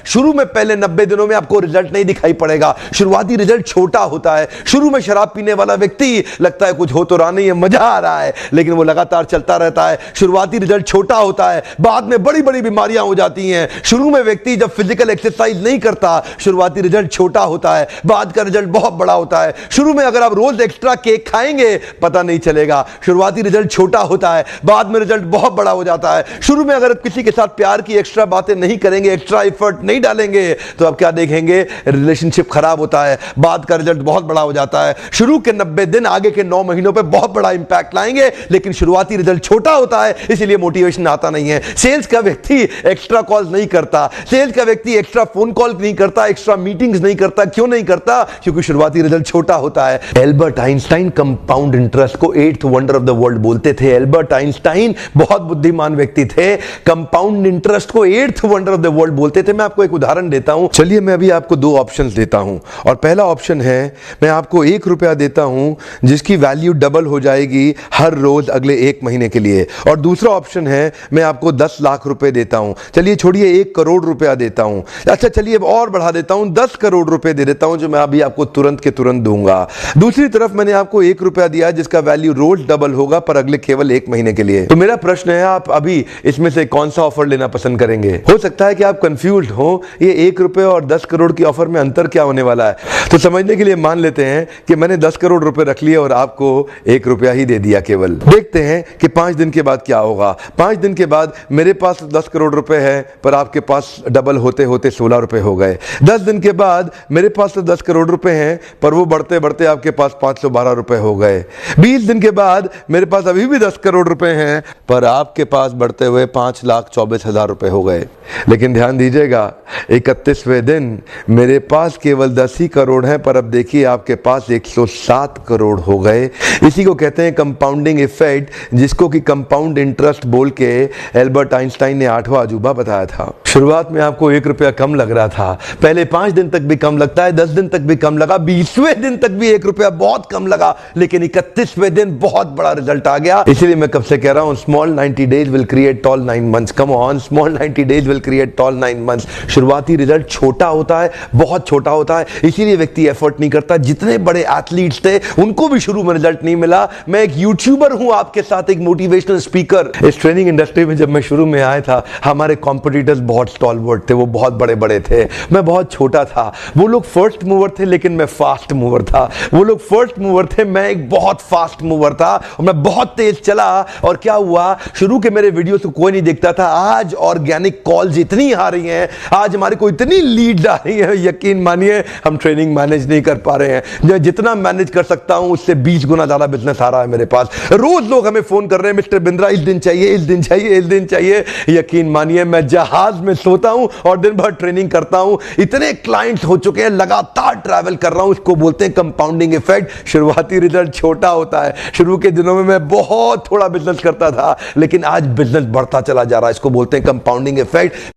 शुरू में पहले 90 दिनों में आपको रिजल्ट नहीं दिखाई पड़ेगा, शुरुआती रिजल्ट छोटा होता है। शुरू में शराब पीने वाला व्यक्ति लगता है कुछ हो तो रहा नहीं है, मजा आ रहा है, लेकिन वो लगातार चलता रहता है। शुरुआती रिजल्ट छोटा होता है, बाद में बड़ी बड़ी बीमारियां हो जाती हैं। शुरू में व्यक्ति जब फिजिकल एक्सरसाइज नहीं करता, शुरुआती रिजल्ट छोटा होता है, बाद का रिजल्ट बहुत बड़ा होता है। शुरू में अगर आप रोज एक्स्ट्रा केक खाएंगे पता नहीं चलेगा, शुरुआती रिजल्ट छोटा होता है, बाद में रिजल्ट बहुत बड़ा हो जाता है। शुरू में अगर आप किसी के साथ प्यार की एक्स्ट्रा बातें नहीं करेंगे, एक्स्ट्रा एफर्ट नहीं डालेंगे, तो आप क्या देखेंगे, रिलेशनशिप खराब होता है, बाद का रिजल्ट बहुत बड़ा हो जाता है। शुरू के 90 दिन आगे के 9 महीनों पे बहुत बड़ा इंपैक्ट लाएंगे, लेकिन शुरुआती रिजल्ट छोटा होता है, इसलिए मोटिवेशन आता नहीं है। सेल्स का व्यक्ति एक्स्ट्रा कॉल नहीं करता, सेल्स का व्यक्ति एक्स्ट्रा फोन कॉल नहीं करता, एक्स्ट्रा मीटिंग्स नहीं करता। क्यों नहीं करता? क्योंकि शुरुआती रिजल्ट छोटा होता है। एल्बर्ट आइंस्टाइन कंपाउंड इंटरेस्ट को 8th wonder of the world बोलते थे। एल्बर्ट आइंस्टाइन बहुत बुद्धिमान व्यक्ति थे, कंपाउंड इंटरेस्ट को 8th wonder of the world बोलते थे। मैं आपको एक उदाहरण देता हूं। चलिए मैं अभी आपको 2 ऑप्शंस देता हूं, और पहला ऑप्शन है मैं आपको 1 रुपया देता हूं जिसकी वैल्यू डबल हो जाएगी हर रोज अगले 1 महीने के लिए, और दूसरा ऑप्शन है मैं आपको 10 लाख रुपए देता हूं। चलिए छोड़िए 1 करोड़ रुपया देता हूं, अच्छा चलिए अब और बढ़ा देता हूं, 10 करोड़ रुपए दे देता हूं, जो मैं अभी आपको तुरंत के तुरंत दूंगा। दूसरी तरफ मैंने आपको 1 रुपया दिया जिसका वैल्यू रोज डबल होगा पर अगले केवल 1 महीने के लिए। तो मेरा प्रश्न है, आप अभी इसमें से कौन सा ऑफर लेना पसंद करेंगे? हो सकता है कि आप कंफ्यूज्ड हो, ये 1 रुपए और 10 करोड़ की ऑफर में अंतर क्या होने वाला है। तो समझने के लिए मान लेते हैं कि मैंने 10 करोड़ रुपए रख लिए और आपको 1 रुपया ही दे दिया केवल। देखते हैं कि 5 दिन के बाद क्या होगा। 5 दिन के बाद मेरे पास 10 करोड़ रुपए है पर आपके पास डबल होते होते 16 रुपए हो गए। 10 दिन के बाद मेरे पास तो 10 करोड़ रुपए हैं पर वो बढ़ते बढ़ते आपके पास 512 रुपए हो गए। 20 दिन के बाद मेरे पास अभी भी 10 करोड़ रुपए हैं पर आपके पास बढ़ते हुए 5,24,000 रुपए हो गए। लेकिन ध्यान दीजिएगा, 31वें दिन मेरे पास केवल 10 ही करोड़ हैं पर अब देखिए आपके पास 107 करोड़ हो गए। इसी को कहते हैं कंपाउंडिंग इफेक्ट, जिसको कि कंपाउंड इंटरेस्ट बोल के एल्बर्ट आइंस्टाइन ने 8वां अजूबा बताया था। शुरुआत में आपको 1 रुपया कम लग रहा था, पहले 5 दिन तक भी कम लगता है, 10 दिन तक भी कम लगा, 20वें दिन तक भी 1 रुपया बहुत कम लगा, लेकिन 31वें दिन बहुत बड़ा रिजल्ट आ गया। इसीलिए मैं कब से कह रहा हूं, small 90 days will create tall 9 months. Come on, small 90 days will create tall 9 months. शुरुआती रिजल्ट छोटा होता है, बहुत छोटा होता है, इसीलिए व्यक्ति एफर्ट नहीं करता। जितने बड़े एथलीट्स थे उनको भी शुरू में रिजल्ट नहीं मिला। मैं एक यूट्यूबर हूं, आपके साथ एक मोटिवेशनल स्पीकर। इस ट्रेनिंग इंडस्ट्री में जब मैं शुरू में आया था, हमारे कॉम्पिटिटर्स बहुत स्टॉलवर्ट थे, वो बहुत बड़े बड़े थे, मैं बहुत छोटा था। वो लोग फर्स्ट मूवर थे लेकिन मैं फास्ट मूवर था। वो लोग फर्स्ट मूवर थे, मैं एक बहुत फास्ट मूवर था, और मैं बहुत तेज चला। और क्या हुआ, शुरू के मेरे वीडियोस को कोई नहीं देखता था। आज ऑर्गेनिक कॉल्स इतनी आ रही हैं, आज हमारे को इतनी लीड आ रही है, यकीन मानिए हम ट्रेनिंग मैनेज नहीं कर पा रहे हैं। मैं जितना मैनेज कर सकता हूं उससे 20 गुना ज्यादा बिजनेस आ रहा है मेरे पास। रोज लोग हमें फोन कर रहे हैं, मिस्टर बिंद्रा इस दिन चाहिए, इस दिन चाहिए, इस दिन चाहिए। यकीन मानिए मैं जहाज में सोता हूं और दिन भर ट्रेनिंग करता हूं। इतने क्लाइंट्स हो चुके हैं, लगातार ट्रैवल कर रहा हूं। इसको बोलते हैं कंपाउंडिंग इफेक्ट। शुरुआती रिजल्ट छोटा होता है, शुरू के दिनों में मैं बहुत थोड़ा बिजनेस करता था, लेकिन आज बिजनेस बढ़ता चला जा रहा है। इसको बोलते हैं कंपाउंडिंग इफेक्ट।